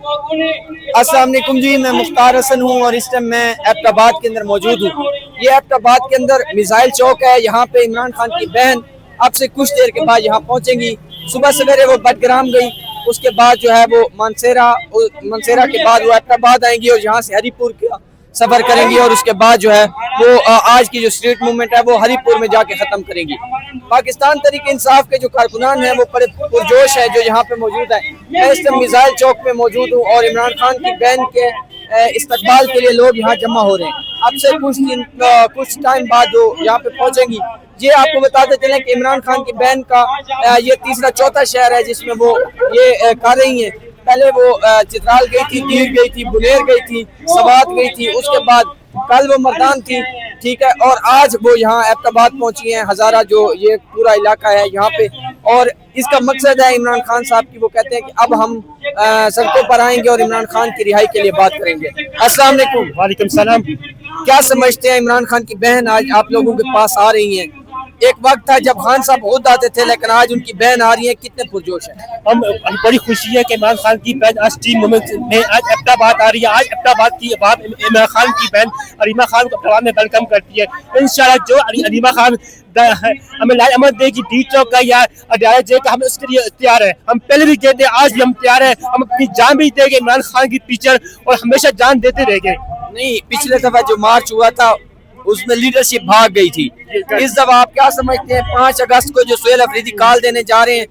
السلام علیکم جی، میں مختار حسن ہوں اور اس ٹائم میں ایبٹ آباد کے اندر موجود ہوں۔ یہ ایبٹ آباد کے اندر میزائل چوک ہے، یہاں پہ عمران خان کی بہن اب سے کچھ دیر کے بعد یہاں پہنچیں گی۔ صبح سویرے وہ بٹگرام گئی، اس کے بعد جو ہے وہ مانسیرا کے بعد وہ ایبٹ آباد آئیں گی اور یہاں سے ہری پور کا سفر کریں گی، اور اس کے بعد جو ہے وہ آج کی جو اسٹریٹ موومنٹ ہے وہ ہری پور میں جا کے ختم کریں گی۔ پاکستان تحریک انصاف کے جو کارکنان ہیں وہ بڑے پرجوش ہے جو یہاں پہ موجود ہیں۔ میں اس ٹائم میزائل چوک میں موجود ہوں اور عمران خان کی بہن کے استقبال کے لیے لوگ یہاں جمع ہو رہے ہیں۔ اب سے کچھ ٹائم بعد وہ یہاں پہ پہنچیں گی۔ یہ آپ کو بتاتے چلیں کہ عمران خان کی بہن کا یہ تیسرا چوتھا شہر ہے جس میں وہ یہ کر رہی ہیں۔ پہلے وہ چترال گئی تھی، دیر گئی تھی، بنیر گئی تھی، سوات گئی تھی، اس کے بعد کل وہ مردان تھی، ٹھیک ہے، اور آج وہ یہاں ایبٹ آباد پہنچی ہیں۔ ہزارہ جو یہ پورا علاقہ ہے یہاں پہ، اور اس کا مقصد ہے عمران خان صاحب کی، وہ کہتے ہیں کہ اب ہم سڑکوں پر آئیں گے اور عمران خان کی رہائی کے لیے بات کریں گے۔ السلام علیکم۔ وعلیکم السلام۔ کیا سمجھتے ہیں عمران خان کی بہن آج آپ لوگوں کے پاس آ رہی ہیں؟ ایک وقت تھا جب خان صاحب خود آتے تھے، لیکن آج ان کی بہن آ رہی ہیں، کتنے پرجوش ہیں؟ ہم بڑی خوشی ہے کہ عمران خان کی بہن آج ٹیم مومنٹ میں آج ایبٹ آباد آ رہی ہے۔ آج ایبٹ آباد کی عوام عمران خان کی بہن علیمہ خان کو پروان میں ویلکم کرتی ہے۔ انشاءاللہ جو علیمہ خان ہمیں لائے امر دے گی ڈی چوک کا یا اڈیالہ جیل کا، ہم اس کے لیے تیار ہیں۔ ہم پہلے بھی کہتے ہیں، آج بھی ہم تیار ہیں۔ ہم اپنی جان بھی دیں گے عمران خان کی پیچھے اور ہمیشہ جان دیتے رہیں گے۔ نہیں، پچھلے دفعہ جو مارچ ہوا تھا اس میں لیڈرشپ بھاگ گئی تھی، اس دفعہ آپ کیا سمجھتے ہیں 5 اگست کو جو سہیل افریدی کال دینے جا رہے ہیں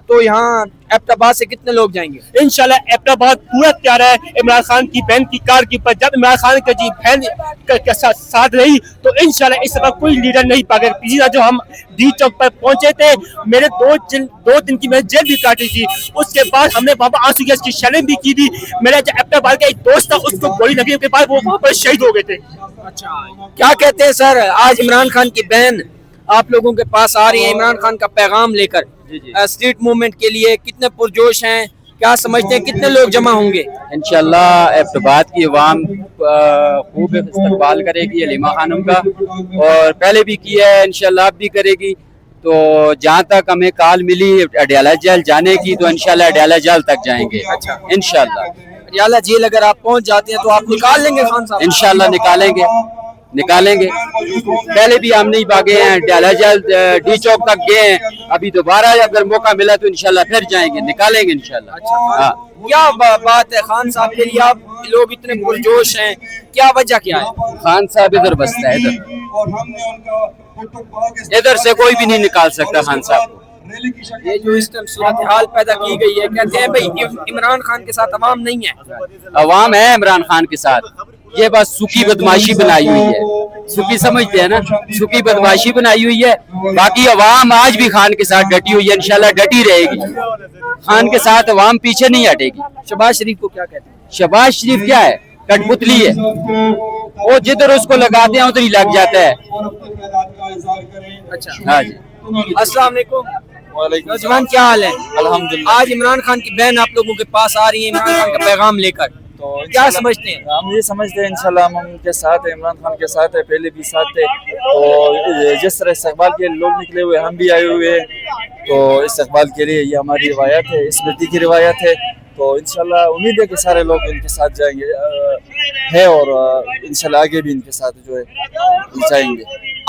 تو یہاں ایبٹ آباد سے کتنے لوگ جائیں گے؟ انشاءاللہ ایبٹ آباد پورا تیار ہے عمران خان کی بہن کی کار کی پر۔ جب عمران خان کی بہن کے ساتھ رہی تو انشاءاللہ اس دفعہ کوئی لیڈر نہیں پاگا۔ پچھلی جو ہم ڈی چوک پر پہنچے تھے، میرے 2 دن کی میں جیل بھی کاٹی تھی، اس کے بعد ہم نے بابا آنسو گیس کی شیلنگ بھی کی تھی۔ میرا جو ایبٹ آباد کا ایک دوست تھا اس کو گولی لگی کے بعد وہ وہاں پر شہید ہو گئے تھے۔ کیا کہتے ہیں سر، آج عمران خان کی بہن آپ لوگوں کے پاس آ رہی ہیں عمران خان کا پیغام لے کر اسٹریٹ موومنٹ کے لیے، کتنے پرجوش ہیں؟ کیا سمجھتے ہیں کتنے لوگ جمع ہوں گے؟ انشاءاللہ ایبٹ آباد کی عوام خوب استقبال کرے گی علیمہ خانم کا، اور پہلے بھی کیا ہے، انشاءاللہ اب بھی کرے گی۔ تو جہاں تک ہمیں کال ملی اڈیالہ جیل جانے کی تو انشاءاللہ اڈیالہ جیل تک جائیں گے انشاءاللہ۔ اڈیالہ جیل اگر آپ پہنچ جاتے ہیں تو آپ نکال لیں گے خان صاحب؟ انشاءاللہ نکالیں گے۔ پہلے بھی ہم نہیں بھاگے ہیں، اڈیالہ جیل ڈی چوک تک گئے ہیں، ابھی دوبارہ اگر موقع ملا تو انشاءاللہ پھر جائیں گے، نکالیں گے انشاءاللہ۔ ہاں، کیا بات ہے خان صاحب کے لیے، آپ لوگ اتنے پرجوش ہیں، کیا وجہ کیا ہے؟ خان صاحب ادھر بستا ہے، ادھر سے کوئی بھی نہیں نکال سکتا خان صاحب کو۔ یہ جو اس ٹائم صورتحال پیدا کی گئی ہے، کہتے ہیں بھئی عمران خان کے ساتھ عوام نہیں ہے۔ عوام ہے عمران خان کے ساتھ، یہ بس سکی بدماشی بنائی ہوئی ہے، سکی سمجھتے ہیں نا، سکی بدماشی بنائی ہوئی ہے۔ باقی عوام آج بھی خان کے ساتھ ڈٹی ہوئی ہے، انشاءاللہ ڈٹی رہے گی۔ خان کے ساتھ عوام پیچھے نہیں ہٹے گی۔ شہباز شریف کو کیا کہتے ہیں؟ شہباز شریف کیا ہے؟ کٹ پتلی ہے، وہ جدھر اس کو لگاتے ہیں ادھر ہی لگ جاتا ہے۔ اچھا، ہاں جی۔ السلام علیکم۔ نوجوان کیا حال ہے؟ الحمدللہ۔ آج عمران خان کی بہن آپ لوگوں کے پاس آ رہی ہے عمران خان کا پیغام لے کر، تو کیا سمجھتے ہیں؟ ہم یہ سمجھتے ہیں انشاءاللہ ہم ان کے ساتھ ہیں، عمران خان کے ساتھ ہیں، پہلے بھی ساتھ تھے، تو جس طرح استقبال کے لوگ نکلے ہوئے ہم بھی آئے ہوئے ہیں، تو استقبال کے لیے یہ ہماری روایت ہے، اسمرتی کی روایت ہے، تو انشاءاللہ امید ہے کہ سارے لوگ ان کے ساتھ جائیں گے ہے، اور انشاءاللہ آگے بھی ان کے ساتھ جو ہے جائیں گے۔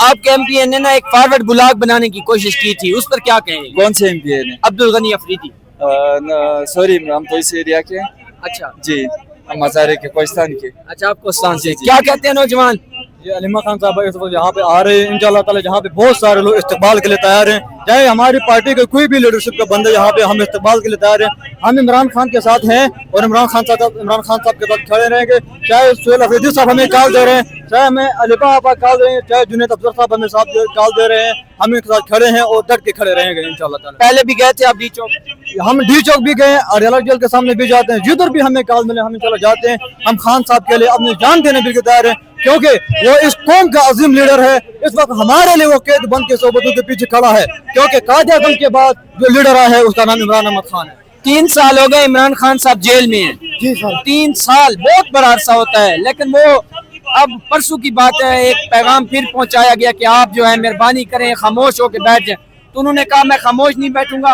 آپ کے ایم پی اے نے نا ایک فارورڈ بلاگ بنانے کی کوشش کی تھی، اس پر کیا کہیں گے؟ کون سے ایم پی اے نے؟ عبدالغنی افریدی۔ سوری، ہم تو اس ایریا کے ہیں اچھا جی، ہم ہزارے کے کوہستان کے۔ اچھا، آپ کوہستان سے۔ کیا کہتے ہیں نوجوان؟ یہ علیمہ خان صاحب اس وقت یہاں پہ آ رہے ہیں، انشاءاللہ تعالی جہاں پہ بہت سارے لوگ استقبال کے لیے تیار ہیں، چاہے ہماری پارٹی کے کوئی بھی لیڈرشپ کا بندہ یہاں پہ ہم استقبال کے لیے تیار ہیں۔ ہم عمران خان کے ساتھ ہیں اور عمران خان صاحب کے ساتھ کھڑے رہیں گے، چاہے سہیل افریدی صاحب ہمیں کال دے رہے ہیں، چاہے ہمیں علیمہ آپا کال دے رہے ہیں، چاہے جنید افضل صاحب ہمیں کال دے رہے ہیں، ہم ان کے ساتھ کھڑے ہیں اور ڈٹ کے کھڑے رہیں گے انشاءاللہ تعالی۔ پہلے بھی گئے تھے آپ ڈی چوک؟ ہم ڈی چوک بھی گئے، اڈیالہ جیل کے سامنے بھی جاتے ہیں، جدھر بھی ہمیں کال ملے ہم انشاءاللہ جاتے ہیں۔ ہم خان صاحب کے لیے اپنی جان دینے بھی تیار ہیں، کیونکہ وہ اس قوم کا عظیم لیڈر ہے۔ اس وقت ہمارے لیے وہ قید بند کے صحبتوں کے پیچھے کھڑا ہے، کیونکہ قائد اعظم کے بعد جو لیڈر آیا ہے اس کا نام عمران احمد خان ہے۔ 3 سال ہو گئے عمران خان صاحب جیل میں ہیں۔ جی سر، 3 سال بہت بڑا عرصہ ہوتا ہے، لیکن وہ اب پرسوں کی بات ہے ایک پیغام پھر پہنچایا گیا کہ آپ جو ہے مہربانی کریں خاموش ہو کے بیٹھ جائیں، تو انہوں نے کہا میں خاموش نہیں بیٹھوں گا،